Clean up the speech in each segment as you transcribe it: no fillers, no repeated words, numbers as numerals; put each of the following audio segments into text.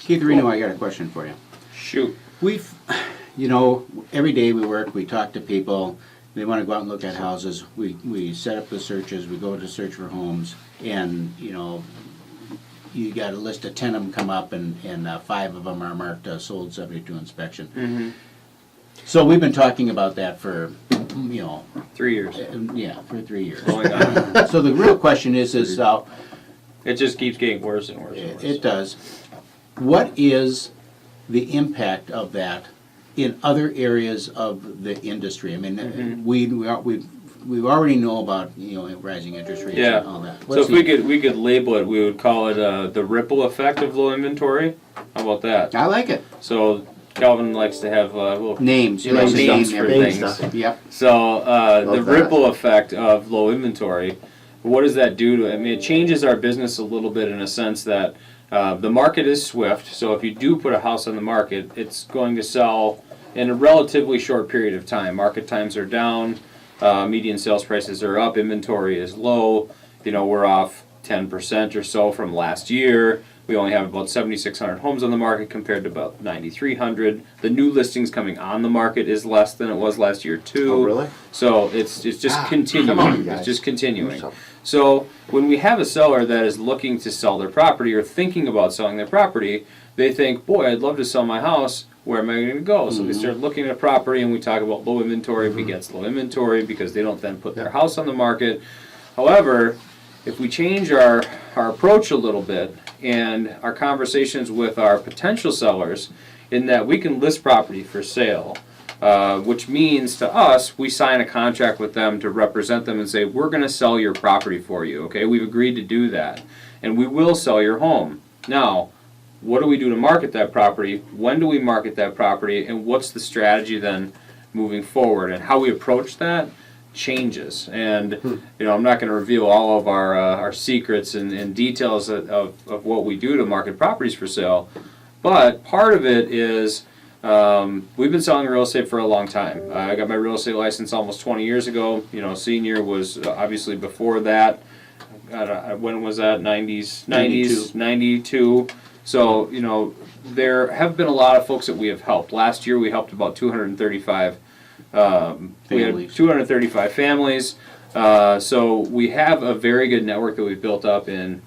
Keith Reno, I got a question for you. Shoot. We've, every day we work, we talk to people, they want to go out and look at houses, we set up the searches, we go to search for homes, and, you got a list of 10 of them come up, and 5 of them are marked sold subject to inspection. Mm-hmm. So we've been talking about that for, 3 years. For 3 years. Going on. So the real question is, It just keeps getting worse and worse and worse. it does, what is the impact of that in other areas of the industry? I mean, we already know about, rising interest rates and all that. So if we could label it, we would call it the ripple effect of low inventory. How about that? I like it. So Kelvin likes to have little Names. you know, Names names for everything. things. Yep. So the that. ripple effect of low inventory, what does that do to it? I mean, it changes our business a little bit in a sense that the market is swift. So if you do put a house on the market, it's going to sell in a relatively short period of time. Market times are down, median sales prices are up, inventory is low. We're off 10% or so from last year. We only have about 7,600 homes on the market compared to about 9,300. The new listings coming on the market is less than it was last year too. Oh, really? So it's just continuing. come on, guys. It's just continuing. Do something. So when we have a seller that is looking to sell their property or thinking about selling their property, they think, boy, I'd love to sell my house. Where am I going to go? So they start looking at property, and we talk about low inventory begets low inventory because they don't then put their house on the market. However, if we change our approach a little bit and our conversations with our potential sellers in that we can list property for sale, which means to us, we sign a contract with them to represent them and say, we're going to sell your property for you, okay? We've agreed to do that, and we will sell your home. Now, what do we do to market that property? When do we market that property? And what's the strategy then moving forward? And how we approach that changes. And, I'm not going to reveal all of our secrets and details of what we do to market properties for sale, but part of it is we've been selling real estate for a long time. I got my real estate license almost 20 years ago. Senior was obviously before that. When was that? 92. So, there have been a lot of folks that we have helped. Last year we helped about 235 we had 235 families. So we have a very good network that we've built up in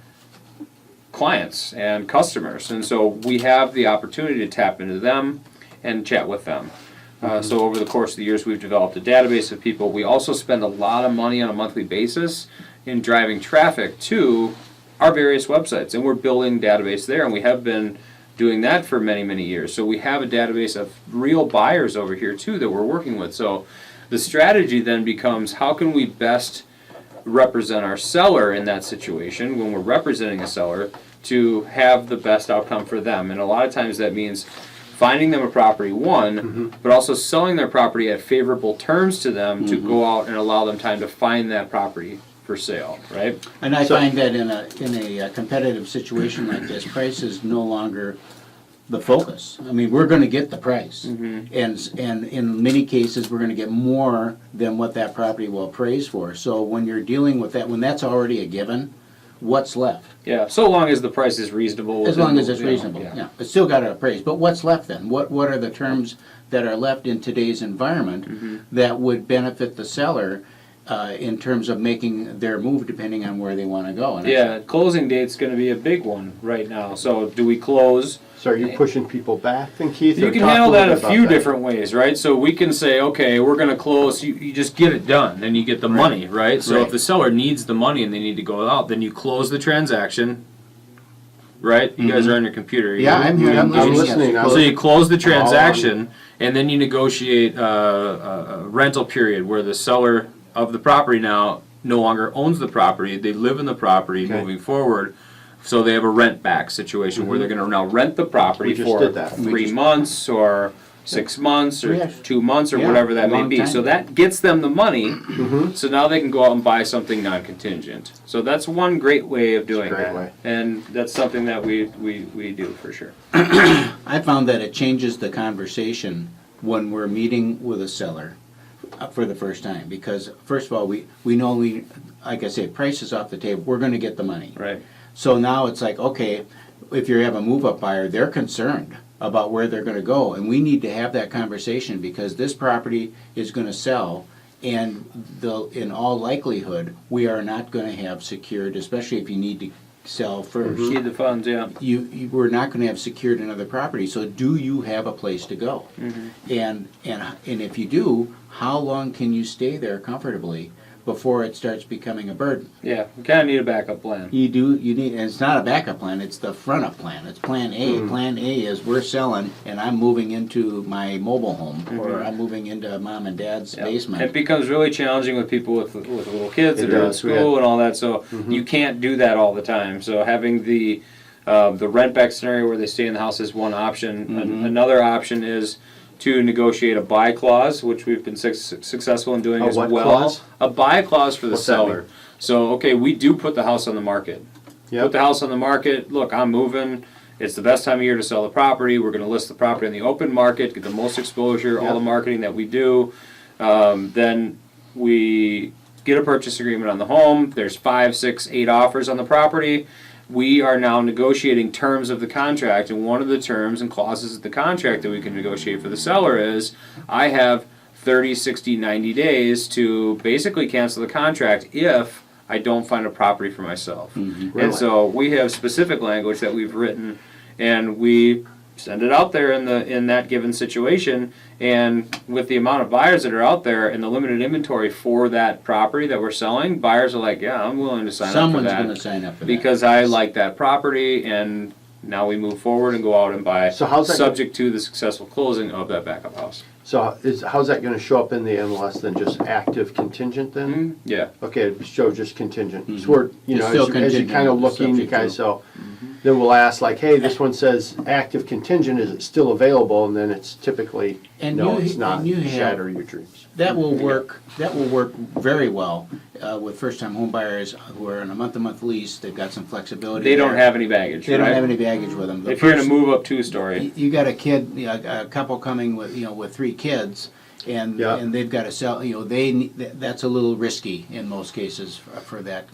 clients and customers. And so we have the opportunity to tap into them and chat with them. So over the course of the years, we've developed a database of people. We also spend a lot of money on a monthly basis in driving traffic to our various websites. And we're building database there, and we have been doing that for many, many years. So we have a database of real buyers over here, too, that we're working with. So the strategy then becomes, how can we best represent our seller in that situation when we're representing a seller to have the best outcome for them? And a lot of times that means finding them a property, but also selling their property at favorable terms to them to go out and allow them time to find that property for sale, right? And I find that in a competitive situation like this, price is no longer the focus. I mean, we're going to get the price, and in many cases, we're going to get more than what that property will appraise for. So when you're dealing with that, when that's already a given, what's left? Yeah, so long as the price is reasonable. As long as it's reasonable, yeah. yeah. It's still got to appraise. But what's left then? What are the terms that are left in today's environment that would benefit the seller in terms of making their move depending on where they want to go? And Yeah, closing date's going to be a big one right now. So do we close? So are you pushing people back then, Keith? You or can talk handle little that bit a about few that? different ways, right? So we can say, okay, we're going to close. You just get it done, and you get the money, right? So if the seller needs the money and they need to go out, then you close the transaction, right? You guys are on your computer. Yeah, I'm here. I'm listening. So you close the transaction, and then you negotiate a rental period where the seller of the property now no longer owns the property. They live in the property moving forward. So they have a rent back situation where they're going to now rent the property We just for did that. 3 months or 6 months or 2 months or whatever that may long be. time. So that gets them the money. So now they can go out and buy something non-contingent. So that's one great way of doing great that. way. And that's something that we do for sure. I found that it changes the conversation when we're meeting with a seller for the first time. Because first of all, we know like I say, price is off the table. We're going to get the money. Right. So now it's like, okay, if you have a move-up buyer, they're concerned about where they're gonna go, and we need to have that conversation, because this property is gonna sell, and in all likelihood, we are not gonna have secured, especially if you need to sell first. Need the funds, yeah. We're not gonna have secured another property, so do you have a place to go? And if you do, how long can you stay there comfortably before it starts becoming a burden? Yeah, we kind of need a backup plan. You need, and it's not a backup plan, it's the front-up plan, it's plan A. Plan A is we're selling, and I'm moving into my mobile home, or I'm moving into mom and dad's basement. It becomes really challenging with people with little kids It that are in does, school and all that, so you can't do that all the time. So having the rent back scenario where they stay in the house is one option. Another option is to negotiate a buy clause, which we've been successful in doing as what well. clause? A buy clause for the What's that seller. mean? So, okay, we do put the house on the market. Yep. Put the house on the market. Look, I'm moving. It's the best time of year to sell the property. We're going to list the property in the open market, get the most exposure, all the marketing that we do. Then we get a purchase agreement on the home. There's 5, 6, 8 offers on the property. We are now negotiating terms of the contract, and one of the terms and clauses of the contract that we can negotiate for the seller is I have 30, 60, 90 days to basically cancel the contract if I don't find a property for myself. And so we have specific language that we've written, and we send it out there in that given situation. And with the amount of buyers that are out there and the limited inventory for that property that we're selling, buyers are like, yeah, I'm willing to sign up for Someone's that gonna sign up for that. because I like that property, and now we move forward and go out and buy, So how's that subject to the successful closing of that backup house. So how's that gonna show up in the MLS then, just active contingent then? Yeah. Okay, show just contingent. So we're, It's as still you're contingent, kind of looking, subject to. so then we'll ask like, hey, this one says active contingent, is it still available? And then it's typically, And no, you- it's not, and you have- shatter your dreams. That will work very well with first-time home buyers who are on a month-to-month lease. They've got some flexibility. They don't there. have any baggage, They don't right? have any baggage with them. The If you're in a first- move up 2-story, You got a kid, a couple coming with 3 kids, and Yeah. they've got to sell. That's a little risky in most cases for that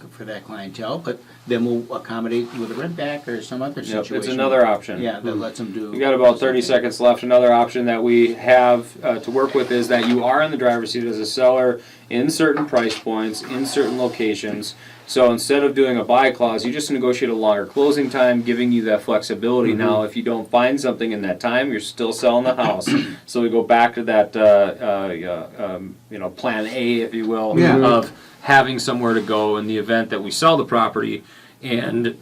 clientele. But then we'll accommodate with a rent back or some other yep, situation. it's another option. Yeah, that lets them do. We got about 30 seconds left. Another option that we have to work with is that you are in the driver's seat as a seller in certain price points, in certain locations. So instead of doing a buy clause, you just negotiate a longer closing time, giving you that flexibility. Now, if you don't find something in that time, you're still selling the house. So we go back to that, plan A, if you will, of having somewhere to go in the event that we sell the property and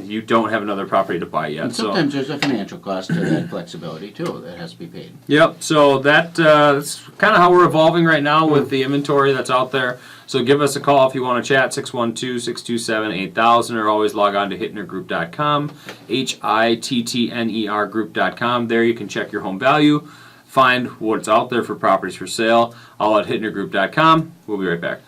you don't have another property to buy yet. And sometimes there's a financial cost to that flexibility too that has to be paid. Yep, so that's kind of how we're evolving right now with the inventory that's out there. So give us a call if you want to chat, 612-627-8000, or always log on to hittnergroup.com, HITTNER group.com. There you can check your home value, find what's out there for properties for sale, all at hittnergroup.com. We'll be right back.